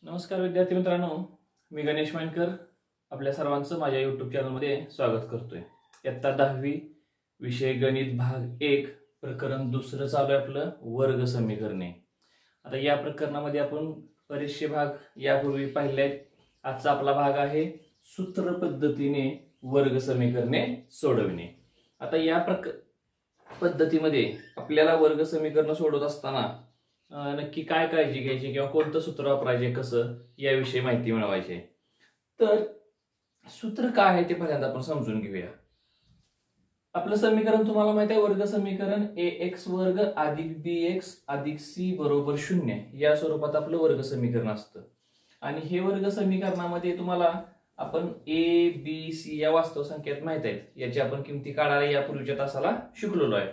नमस्कार विद्यार्थी मित्रांनो, मी गणेश मानकर आपल्या सर्वांचं माझ्या YouTube चॅनलमध्ये स्वागत करतोय। इयत्ता 10वी विषय गणित भाग 1 प्रकरण दुसरं चालू आहे आपलं वर्ग समीकरणे। आता या प्रकरणामध्ये आपण परीक्षे भाग यापूर्वी पाहिले। आजचा आपला भाग आहे सूत्र पद्धतीने वर्ग समीकरणे सोडवणे। आता या पद्धतीमध्ये आपल्याला वर्ग समीकरण सोडवत असताना नक्की काय काळजी घ्यायची किंवा कोणतं सूत्र वापरायचे कसं याविषयी माहिती मिळवायची। तर सूत्र काय आहे ते पहिल्यांदा आपण समजून घेऊया। आपलं समीकरण तुम्हाला माहिती आहे वर्ग समीकरण ax वर्ग अधिक bx अधिक c बरोबर 0 या स्वरूपात आपलं वर्ग समीकरण असतं। आणि हे वर्ग समीकरणामध्ये तुम्हाला आपण a b c या वास्तव संख्येत माहित आहेत, याची आपण किमती काढायला यापूर्वीच्या तासाला शिकलेलो आहे।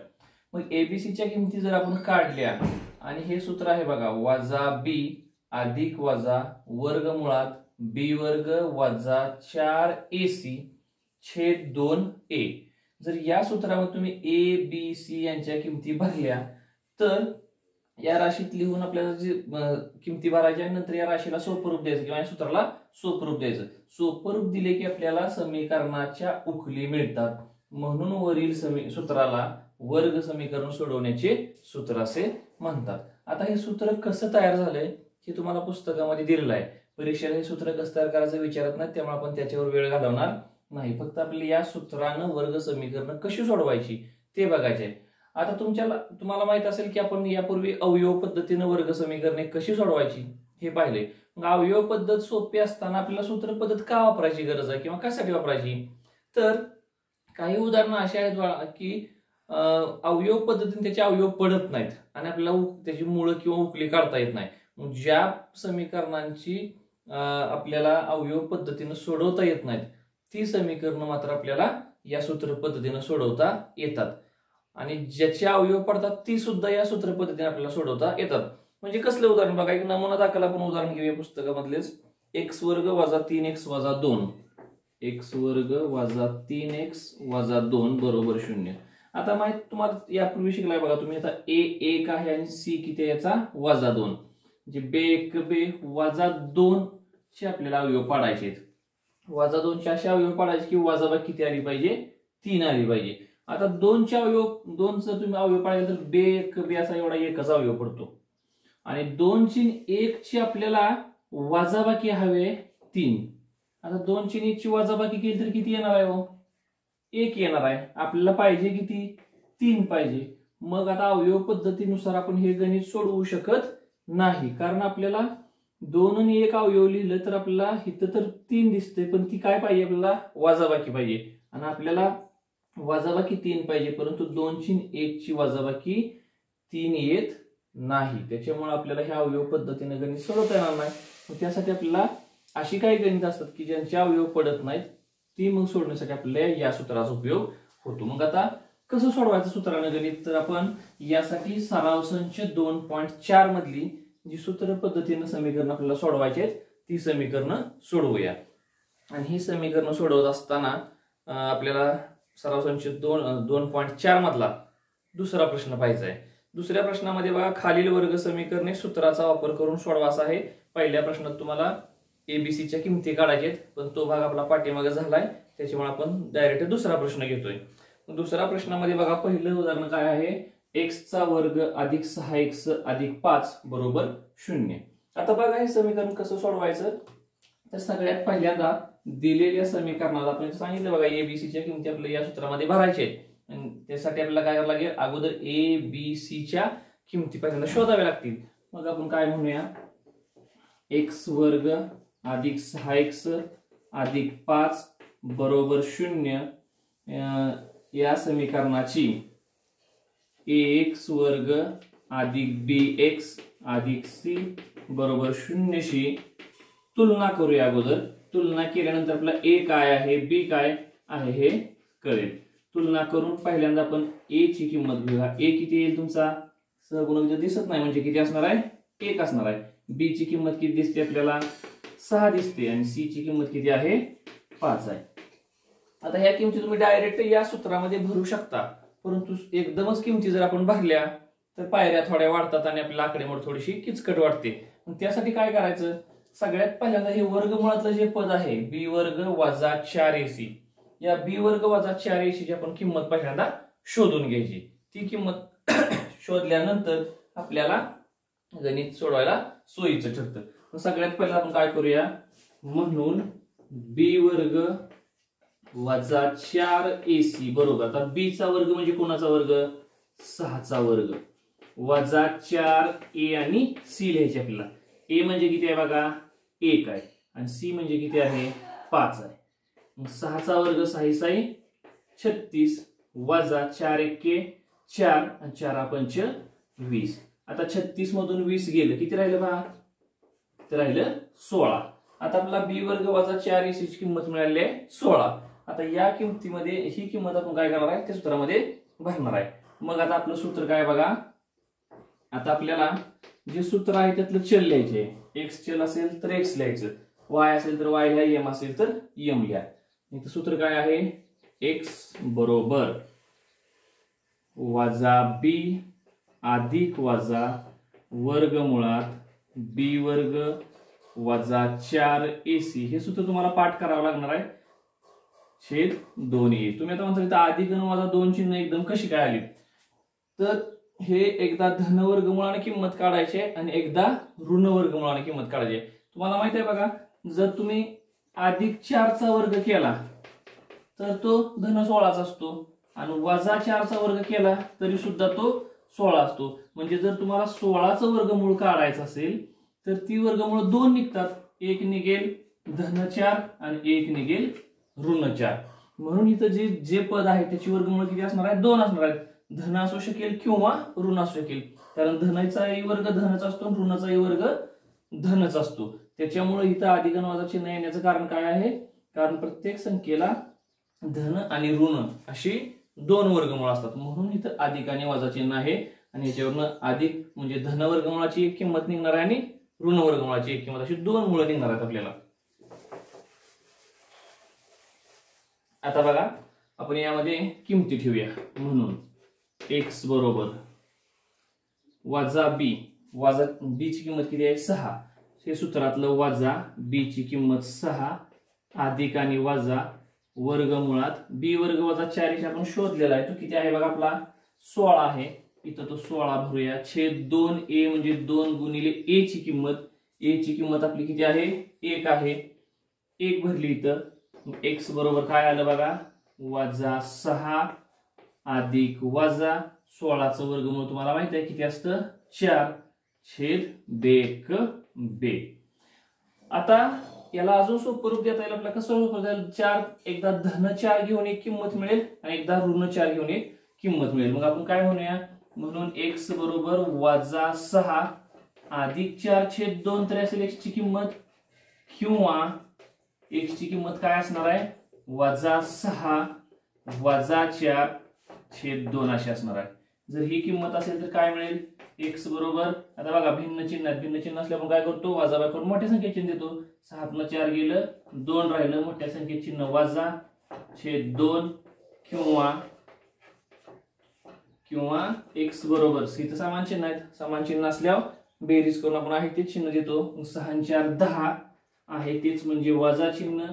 मग abc च्या किमती जर आपण काढल्या आणि हे सूत्र आहे बघा वजा b अधिक वजा वर्गमुळात b वर्ग वजा 4ac छेद 2a। जर या सूत्रामध्ये तुम्ही a b c यांच्या किमती भरल्या तर या राशीत लिहून आपल्याला जी किमती भरायच्या नंतर या राशीला सोपरूप द्यायचं किंवा या सूत्राला सोपरूप द्यायचं। सोपरूप दिले की आपल्याला समीकरणाच्या उकली मिळतात, म्हणून वरील सूत्राला वर्ग समीकरण सोडवण्याचे सूत्र असे म्हणतात। आता हे सूत्र कसं तयार झालंय हे तुम्हाला पुस्तकामध्ये दिलेलं आहे। परीक्षेला हे सूत्र कसं तयार करायचं विचारत नाही, त्यामुळे आपण त्याच्यावर वेळ घालवणार नाही। फक्त आपल्याला या सूत्रानं वर्ग समीकरण कशी सोडवायची ते बघायचे। आता तुम्हाला माहित असेल की आपण यापूर्वी अवयव पद्धतीने वर्ग समीकरणे कशी सोडवायची हे पाहिले। मग अवयव पद्धत सोपी असताना आपल्याला सूत्र पद्धत का वापरायची गरज आहे किंवा कशासाठी वापरायची, तर काही उदाहरणं अशी आहेत की अवयव पद्धतीने त्याचे अवयव पडत नाहीत आणि आपल्याला त्याची मूळ किंवा उकली काढता येत नाही। मग ज्या समीकरणांची आपल्याला अवयव पद्धतीने सोडवता येत नाहीत ती समीकरणं मात्र आपल्याला या सूत्र पद्धतीने सोडवता येतात, आणि ज्याचे अवयव पडतात ती सुद्धा या सूत्र पद्धतीने आपल्याला सोडवता येतात। म्हणजे कसलं उदाहरण बघा, एक नमुना दाखल आपण उदाहरण घेऊया पुस्तकामधलेच। x वर्ग वजा 3x वजा 2 x वर्ग वजा 3x वजा 2 बरोबर 0। आता माहित तुम्हाला यापूर्वी शिकलाय बघा तुम्ही, आता a 1 आहे आणि c किती आहे याचा वजा 2, म्हणजे b वजा 2 चे आपल्याला अवयव पाडायचे आहेत। वजा 2 चे असे अवयव पाडायचे की वजाबाकी किती आली पाहिजे, 3 आली पाहिजे। आता 2 चे अवयव 2 चा तुम्ही अवयव पाडले तर b असा एवढा एकच अवयव पडतो, आणि 2 ची 1 ची आपल्याला वजाबाकी हवे 3। आता 2 ची 1 ची वजाबाकी केली तर किती येणार आहे, 1 येणार आहे। आपल्याला पाहिजे किती, 3 पाहिजे। मग आता अवयव पद्धतीनुसार आपण हे गणित सोडवू शकत नाही, कारण आपल्याला 2 आणि 1 अवयव लिहिलं तर आपल्याला इथं तर 3 दिसते, पण ती काय पाहिजे आपल्याला वजाबाकी पाहिजे, आणि आपल्याला वजाबाकी 3 पाहिजे, परंतु 2 ची 1 ची वजाबाकी 3 येत नाही। त्याच्यामुळे आपल्याला ह्या अवयव पद्धतीने गणित सोडवता येणार नाही। त्यासाठी आपल्याला अशी काही गणित असतात की ज्यांचे अवयव पडत नाहीत ती मग सोडण्यासाठी आपल्याला या सूत्राचा उपयोग होतो। मग आता कसं सोडवायचं सूत्राने गणित, तर आपण यासाठी सराव संच 2.4 मधली जी सूत्र पद्धतीने समीकरण आपल्याला सोडवायची आहेत ती समीकरण सोडवूया। आणि ही समीकरण सोडवत असताना आपल्याला सराव संच 2.4 मधला दुसरा प्रश्न पाहायचा आहे। दुसऱ्या प्रश्नामध्ये बघा खालील वर्ग समीकरणे सूत्राचा वापर करून सोडवायचा आहे। पहिल्या प्रश्नात तुम्हाला एबीसी च्या किमती काढायच्या आहेत, पण तो भाग आपला पाठीमागे झालाय, त्याच्यामुळे आपण डायरेक्ट दुसरा प्रश्न घेतोय। दुसऱ्या प्रश्नामध्ये बघा पहिलं उदाहरण काय आहे, x चा वर्ग अधिक 6x अधिक 5 बरोबर 0। आता बघा हे समीकरण कसं सोडवायचं, तर सगळ्यात पहिल्यांदा दिलेल्या समीकरणाला आपण सांगितलं बघा एबीसी च्या किमती आपल्याला या सूत्रामध्ये भरायचे आहेत। त्यासाठी आपल्याला काय करावं लागेल, अगोदर ए बी सी च्या किमती पहिल्यांदा शोधाव्या लागतील। मग आपण काय म्हणूया, x वर्ग अधिक 6x अधिक 5 बरोबर 0 या समीकरणाची ax वर्ग अधिक bx अधिक c बरोबर 0 शी तुलना करूया। अगोदर तुलना केल्यानंतर आपल्याला a काय आहे b काय आहे हे कळेल। तुलना करून पहिल्यांदा आपण a ची किंमत घेऊया। a किती येईल तुमचा सहगुणक दिसत नाही म्हणजे किती असणार आहे, 1 असणार आहे। b ची किंमत किती दिसते आपल्याला 6 दिसते, आणि c ची किंमत किती आहे 5 आहे। आता ह्या किमती तुम्ही डायरेक्ट या सूत्रामध्ये भरू शकता, परंतु एकदमच किमती जर आपण भरल्या तर पायऱ्या थोड्या वाढतात आणि आपल्याला आकडेमोड थोडीशी किचकट वाटते। त्यासाठी काय करायचं, सगळ्यात पहिल्यांदा हे वर्गमुळातलं जे पद आहे बी वर्ग वजा 4ac, या बी वर्ग वजा 4ac ची आपण किंमत पहिल्यांदा शोधून घ्यायची. ती किंमत शोधल्यानंतर आपल्याला गणित सोडवायला सोयीचं ठरतं. मग सगळ्यात पहिला आपण काय करूया, म्हणून बी वर्ग वजा 4ac बरोबर, आता बी चा वर्ग म्हणजे कोणाचा वर्ग, 6 चा वर्ग, वजा 4a आणि c लिहायचे आपल्याला. a म्हणजे किती आहे बघा 1 आहे आणि c म्हणजे किती आहे 5 आहे. मग 6 चा वर्ग 6 36 वजा 4 1 4 आणि 4 5 20. आता 36 मधून 20 गेलं, किती राहिलं बघा, ते राहिलं 16. आता आपला बी वर्ग वजा 4ac ची किंमत मिळाली आहे 16. आता या किमतीमध्ये ही किंमत आपण काय करणार आहे, त्या सूत्रामध्ये भरणार आहे. मग आता आपलं सूत्र काय बघा, आता आपल्याला जे सूत्र आहे त्यातलं चल लिहायचे. एक्स चल असेल तर एक्स लिहायचं, वाय असेल तर वाय लिहा, एम असेल तर एम लिहा. इथं सूत्र काय आहे, एक्स बरोबर वजा बी अधिक वजा वर्गमुळात बी वर्ग वजा 4ac, हे सूत्र तुम्हाला पाठ करावं लागणार आहे. छेद 2a. तुम्ही आता म्हणता अधिक आणि वजा 2 चिन्ह एकदम कशी काय आली, तर हे एकदा धन वर्गमुळाने किंमत काढायची आणि एकदा ऋण वर्गमुळाने किंमत काढायची. तुम्हाला माहित आहे बघा, जर तुम्ही अधिक 4 चा वर्ग केला तर तो धन 16चा असतो आणि वजा 4 चा वर्ग केला तरी सुद्धा तो 16 असतो. म्हणजे जर तुम्हाला 16चं वर्गमूळ काढायचं असेल तर ती वर्गमूळ 2 निघतात, एक निघेल धन 4 आणि एक निघेल ऋण 4. म्हणून इथं जे पद आहे त्याची वर्गमूळ किती असणार आहे, 2 असणार आहेत. धन असू शकेल किंवा ऋण असू शकेल, कारण धनाचाही वर्ग धनच असतो आणि ऋणाचाही वर्ग धनच असतो. त्याच्यामुळे इथं अधिक आणि वजा चिन्ह येण्याचं कारण काय आहे, कारण प्रत्येक संख्येला धन आणि ऋण अशी 2 वर्गमूळ असतात. म्हणून इथं अधिक आणि वजा चिन्ह आहे आणि याच्यावरनं अधिक म्हणजे धन वर्गमूळाची एक किंमत निघणार आहे आणि ऋण वर्गमूळाची एक किंमत, अशी 2 मूळ निघणार आहेत आपल्याला. आता बघा आपण यामध्ये किमती ठेवूया. म्हणून एक्स बरोबर वजा बी, वजा बी ची किंमत किती आहे 6, हे सूत्रातलं वजा बी ची किंमत 6 अधिक आणि वजा वर्गमुळात बी वर्ग वजा 4 आपण शोधलेला आहे, तो किती आहे बघा आपला 16 आहे. इथं तो 16 भरूया, छेद 2a म्हणजे 2 गुणिले a ची किंमत, a ची किंमत आपली किती आहे 1 आहे, 1 भरली इथं. एक्स बरोबर काय आलं बघा वजा 6 अधिक वजा 16चं वर्गमूळ तुम्हाला माहित आहे किती असतं 4 छेद बेक बे. आता याला अजून सोपं रूप देता येईल आपल्याला. कसं रूप देता येईल, 4 एकदा धन 4 घेऊन एक किंमत मिळेल आणि एकदा ऋण 4 घेऊन एक किंमत मिळेल. मग आपण काय म्हणूया, म्हणून एक्स बरोबर वजा 6 अधिक 4 छेद 2 तर असेल एक्स ची किंमत, किंवा एक्स ची किंमत काय असणार आहे वजा 6 वजा 4 छेद 2 अशी असणार आहे. जर ही किंमत असेल तर काय मिळेल, एक्स बरोबर आता बघा भिन्न चिन्ह असल्यामुळे आपण काय करतो वजा करून मोठ्या संख्येत चिन्ह देतो. 6 न 4 गेलं 2 राहिलं, मोठ्या संख्येत चिन्ह वजा छेद 2 किंवा एक्स बरोबर इथं समान चिन्ह आहेत, समान चिन्ह असल्यावर बेरीज करून आपण आहे तेच चिन्ह देतो. 6 आणि 4 10 आहे, तेच म्हणजे वजा चिन्ह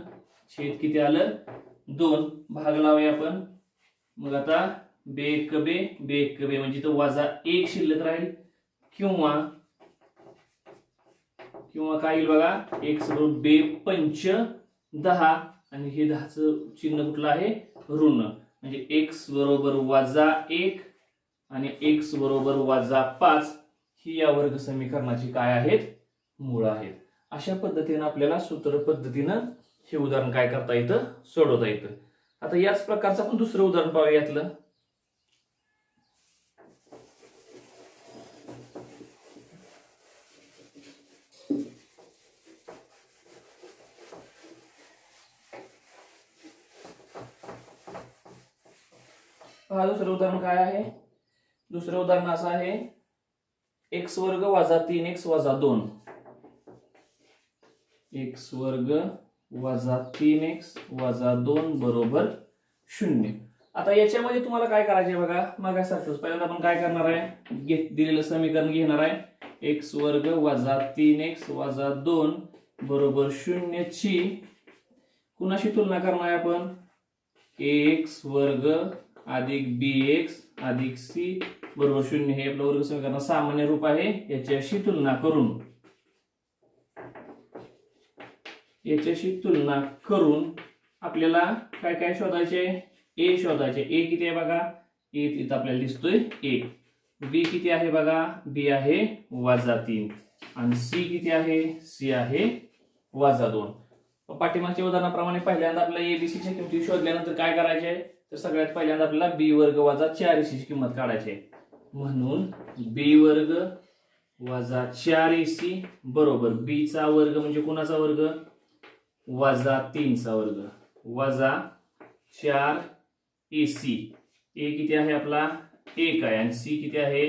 छेद किती आलं 2, भाग लावूया आपण. मग आता बेक बे म्हणजे तो वजा 1 शिल्लक राहील, किंवा काय येईल बघा एक्स बरोबर बे पंच 10 आणि हे 10चं चिन्ह कुठलं आहे ऋण, म्हणजे एक्स बरोबर वजा 1 आणि एक्स बरोबर वजा 5 ही या वर्ग समीकरणाची काय आहेत मूळ आहेत. अशा पद्धतीने आपल्याला सूत्र पद्धतीनं हे उदाहरण काय करता येतं सोडवता येतं. आता याच प्रकारचं आपण दुसरं उदाहरण पाहूया. यातलं पहा दुसरं उदाहरण काय आहे. दुसरं उदाहरण असं आहे एक्स वर्ग वजा 3x वजा 2, एक्स वर्ग वजा 3x वजा 2 बरोबर 0. आता याच्यामध्ये तुम्हाला काय करायचे बघा, मागासारखंच पहिल्यांदा आपण काय करणार आहे, दिलेलं समीकरण घेणार आहे एक्स वर्ग वजा 3x वजा 2 बरोबर 0 ची कुणाशी तुलना करणार आहे आपण? ax वर्ग अधिक bx अधिक c बरोबर 0 हे आपलं वर्ग समीकरण सामान्य रूप आहे, याच्याशी तुलना करून आपल्याला काय काय शोधायचे? a शोधायचे. a किती आहे बघा? a इथं आपल्याला दिसतोय 1. b किती आहे बघा? b आहे -3 आणि c किती आहे? c आहे -2. पाठीमागच्या उदाहरणाप्रमाणे पहिल्यांदा आपल्याला एबीसी ची किंमत शोधल्यानंतर काय करायचे? तर सगळ्यात पहिल्यांदा आपल्याला b वर्ग वजा 4ac ची किंमत काढायची आहे. म्हणून b वर्ग वजा 4ac बरोबर b चा वर्ग म्हणजे कोणाचा वर्ग? -3 चा वर्ग वजा 4ac. a किती आहे आपला? 1 आहे आणि c किती आहे?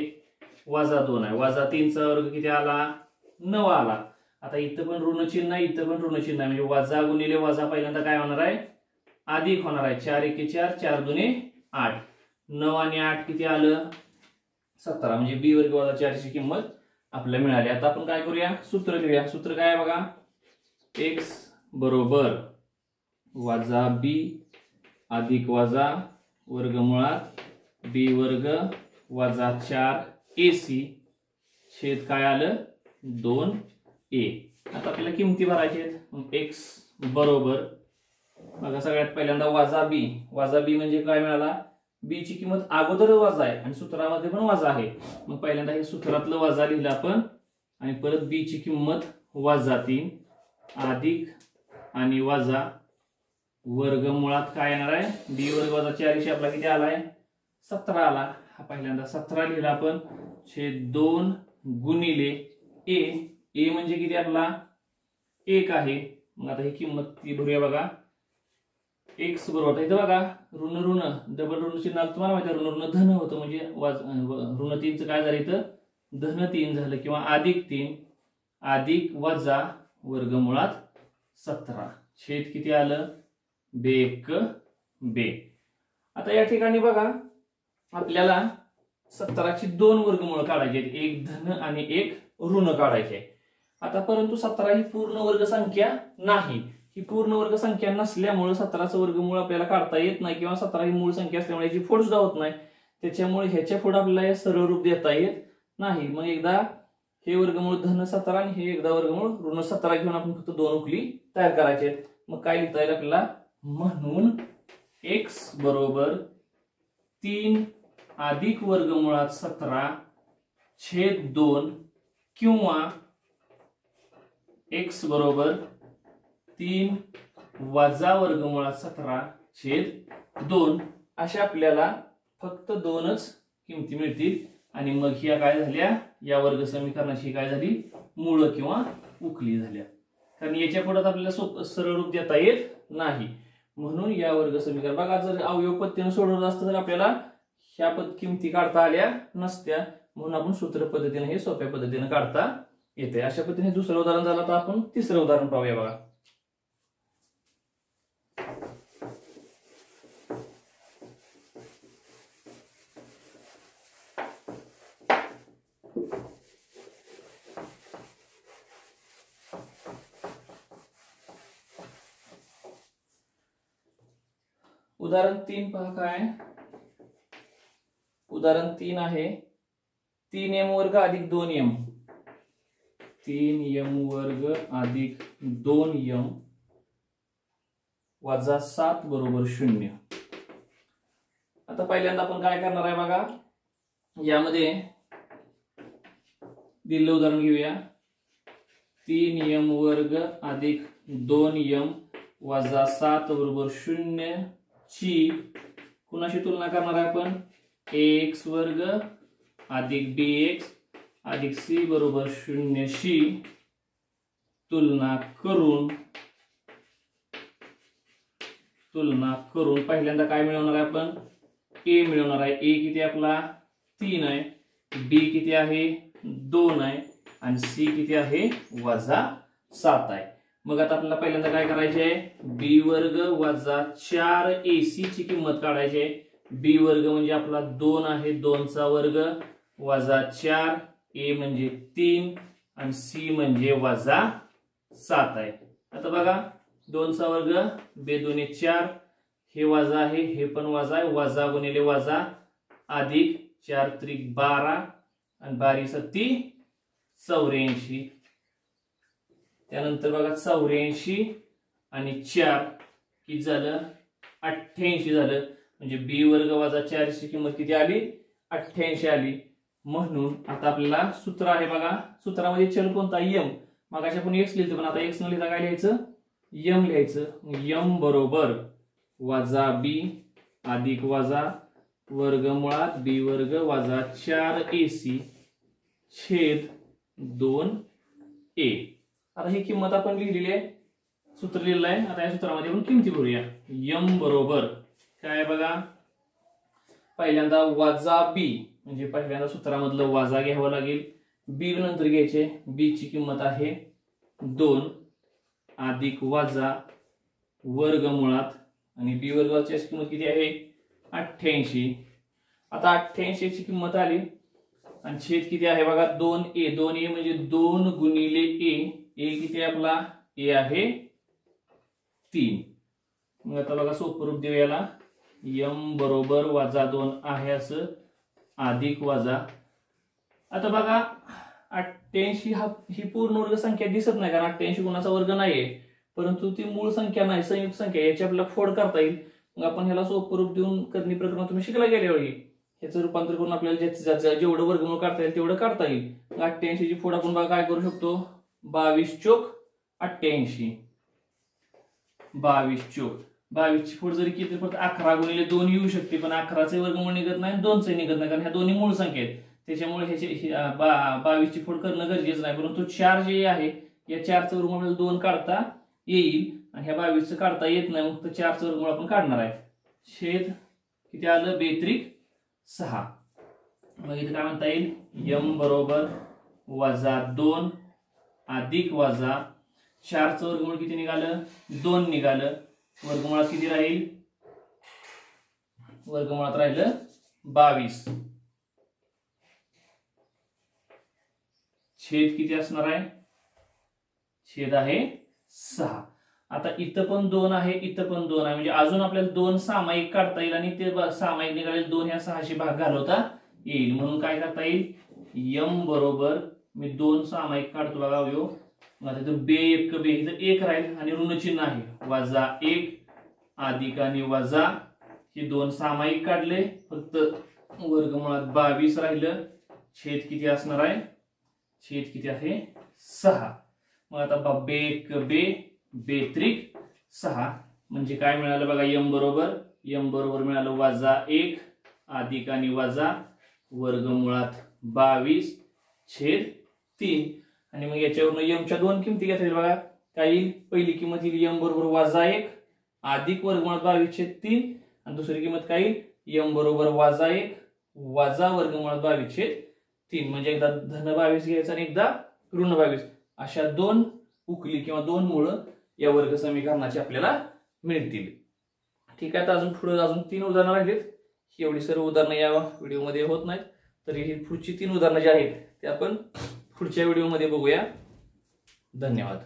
-2 आहे. -3 चा वर्ग किती आला? 9 आला. आता इथं पण ऋण चिन्ह आहे, इथं पण ऋण चिन्ह आहे, म्हणजे वजा गुणिले वजा पहिल्यांदा काय होणार आहे? अधिक होणार आहे. 4 1 4 4 2 8. 9 आणि 8 किती आलं? 17. म्हणजे b वर्ग वजा 4 ची किंमत आपल्याला मिळाली. आता आपण काय करूया? सूत्र लिहूया. सूत्र काय आहे बघा? x बरोबर वजा b अधिक वजा वर्गमुळात b वर्ग वजा 4ac छेद काय आलं? 2a. आता आपल्याला किमती भरायच्या आहेत. x बरोबर बघा सगळ्यात पहिल्यांदा वजा b. वजा b म्हणजे काय मिळाला? b ची किंमत अगोदर वजा आहे आणि सूत्रामध्ये पण वजा आहे. मग पहिल्यांदा हे सूत्रातलं वजा लिहिलं आपण आणि परत b ची किंमत -3 अधिक आणि वजा वर्गमुळात काय येणार आहे? b वर्ग वजा 4ac आपला किती आलाय? 17 आला. हा पहिल्यांदा 17 लिहिला आपण छेद 2 गुणिले a. a म्हणजे किती आपला? 1 आहे. मग आता ही किंमत ती भरूया बघा. x बरोबर इथं बघा ऋण ऋण डबल ऋण चिन्ह तुम्हाला माहिती आहे, ऋण ऋण धन होतं म्हणजे ऋण 3 चं काय झालं इथं? धन 3 झालं किंवा अधिक 3 अधिक वजा वर्गमुळात 17 छेद किती आलं? b. आता या ठिकाणी बघा आपल्याला 17 ची 2 वर्गमूळ काढायचे आहेत, एक धन आणि एक ऋण काढायचे. आता परंतु 17 ही पूर्ण वर्ग संख्या नाही. ही पूर्ण वर्ग संख्या नसल्यामुळे 17चं वर्गमूळ आपल्याला काढता येत नाही किंवा 17 ही मूळ संख्या असल्यामुळे याची फोड सुद्धा होत नाही. त्याच्यामुळे ह्याच्या पुढे आपल्याला सरळ रूप देता येत नाही. मग एकदा हे वर्गमूळ धन 17 आणि हे एकदा वर्गमूळ ऋण 17 घेऊन आपण फक्त 2 उकली तयार करायचे आहेत. मग काय लिहिता येईल आपल्याला? म्हणून x बरोबर 3 अधिक वर्गमुळात 17 छेद 2 किंवा x बरोबर 3 वजा वर्गमुळात 17 छेद 2 अशा आपल्याला फक्त 2च किमती मिळतील. आणि मग ह्या काय झाल्या? या वर्ग समीकरणाची काय झाली? मूळ किंवा उकली झाल्या. कारण याच्या पुढे आपल्याला सरळ रूप देता येत नाही. म्हणून या वर्ग समीकरण बघा जर अवयव पद्धतीने सोडवलं असतं तर आपल्याला ह्या किमती काढता आल्या नसत्या. म्हणून आपण सूत्र पद्धतीने हे सोप्या पद्धतीने काढता येते. अशा पद्धतीने दुसरं उदाहरण झालं तर आपण तिसरं उदाहरण पाहूया बघा. उदाहरण 3 पहा काय? उदाहरण 3 आहे 3m वर्ग अधिक 2m. 3m वर्ग अधिक 2m वजा 7 बरोबर 0. आता पहिल्यांदा आपण काय करणार आहे बघा. यामध्ये दिलेलं उदाहरण घेऊया. 3m वर्ग अधिक 2m वजा 7 बरोबर 0 ची कुणाशी तुलना करणार आहे आपण? ax वर्ग अधिक bx अधिक c बरोबर 0 शी तुलना करून पहिल्यांदा काय मिळवणार आहे आपण? a मिळवणार आहे. a किती आपला? 3 आहे. b किती आहे? 2 आहे आणि c किती आहे? वजा 7 आहे. मग आता आपल्याला पहिल्यांदा काय करायचे आहे? b वर्ग वजा 4ac ची किंमत काढायची आहे. b वर्ग म्हणजे आपला 2 आहे, 2 चा वर्ग वजा 4, a म्हणजे 3 आणि c म्हणजे वजा 7 आहे. आता बघा 2चा वर्ग बे 2 4, हे वजा आहे, हे पण वजा आहे, वजा गुणिले वजा अधिक 4 त्रिक 12 आणि 12 सत्ती 84. त्यानंतर बघा 84 आणि 4 किती झालं 88 झालं. म्हणजे बी वर्ग वजा 4 ची किंमत किती आली 88 आली. म्हणून आता आपल्याला सूत्र आहे बघा, सूत्रामध्ये चल कोणता m. मगाशी आपण x लिहितो पण आता x न लिहिता काय लिहायचं m लिहायचं. m बरोबर वजा b अधिक वजा वर्गमुळात b वर्ग वजा 4ac छेद 2a. आता ही किंमत आपण लिहिलेली आहे, सूत्र लिहिलेलं आहे. आता या सूत्रामध्ये आपण किमती भरूया. m बरोबर काय बघा, पहिल्यांदा वजा b म्हणजे पहिल्यांदा सूत्रामधलं वजा घ्यावं लागेल, b नंतर घ्यायचे. b ची किंमत आहे 2 अधिक वजा वर्गमुळात आणि b वर्गाची किंमत किती आहे 88. आता 88 ची किंमत आली आणि छेद किती आहे बघा 2a. 2a म्हणजे 2 गुणिले a. a किती आहे आपला a आहे 3. मग आता बघा सोपं रूप देऊ याला. m बरोबर वजा 2 आहे असं अधिक वजा. आता बघा 88 ही पूर्ण वर्ग संख्या दिसत नाही कारण 88 गुणाचा वर्ग नाहीये, परंतु ती मूळ संख्या नाही, संयुक्त संख्या. याची आपल्याला फोड करता येईल. मग आपण ह्याला सोपं रूप देऊन करणी प्रकरण तुम्ही शिकला गेल्या वेळी ह्याचं रूपांतर करून आपल्याला जेवढं वर्गमूळ काढता येईल तेवढं काढता येईल. 88 ची फोड आपण बघा काय करू शकतो 22 चोक 88. 22 चोक 22 ची फोड जरी केली फक्त 11 गुणिले 2 येऊ शकते, पण 11चे वर्गमूळ निघत नाही 2चे निघत नाही कारण ह्या दोन्ही मूळ संख्या आहेत. त्याच्यामुळे ह्याचे 22 ची फोड करणं गरजेचं नाही. परंतु 4 जे आहे या 4चं वर्गमूळ 2 काढता येईल आणि ह्या 22 चं काढता येत नाही, मग 4चं वर्गमूळ आपण काढणार आहे. छेद किती आलं 2 त्रिक 6. मग इथे काय म्हणता येईल m बरोबर वजा 2 अधिक वजा 4चं वर्गमूळ किती निघालं 2 निघालं. वर्गमुळात किती राहील वर्गमुळात राहिलं 22. छेद किती असणार आहे छेद आहे 6. आता इथं पण 2 आहे इथं पण 2 आहे म्हणजे अजून आपल्याला 2 सामायिक काढता येईल आणि ते सामायिक निघाले 2 ह्या 6शी भाग घालवता येईल. म्हणून काय करता येईल m बरोबर मी 2 सामायिक काढतो बघा अवयव. मग इथं बे 1 बे इथं 1 राहील आणि ऋण चिन्ह आहे वजा 1 अधिक आणि वजा हे 2 सामायिक काढले फक्त वर्गमुळात 22 राहिलं. छेद किती असणार आहे छेद किती आहे 6. मग आता बे 1 बे बे त्रिक 6 म्हणजे काय मिळालं बघा m बरोबर मिळालं वजा 1 अधिक आणि वजा वर्गमुळात 22 छेद 3. आणि मग याच्यावरून m च्या दोन किमती घेता येईल बघा. काय येईल पहिली किंमत येईल m बरोबर वजा 1 अधिक वर्गमुळात 22 छेद 3 आणि दुसरी किंमत काय येईल m बरोबर वजा 1 वजा वर्गमुळात 22 छेद 3. म्हणजे एकदा धन 22 घ्यायचं आणि एकदा ऋण 22. अशा दोन उकली किंवा दोन मूळ या वर्ग समीकरणाचे आपल्याला मिळतील. ठीक आहे. तर अजून पुढे अजून 3 उदाहरणं राहिलीत. एवढी सर्व उदाहरणं या व्हिडिओमध्ये होत नाहीत, तरी ही पुढची 3 उदाहरणं जी आहेत ते आपण पुढच्या व्हिडिओमध्ये बघूया. धन्यवाद.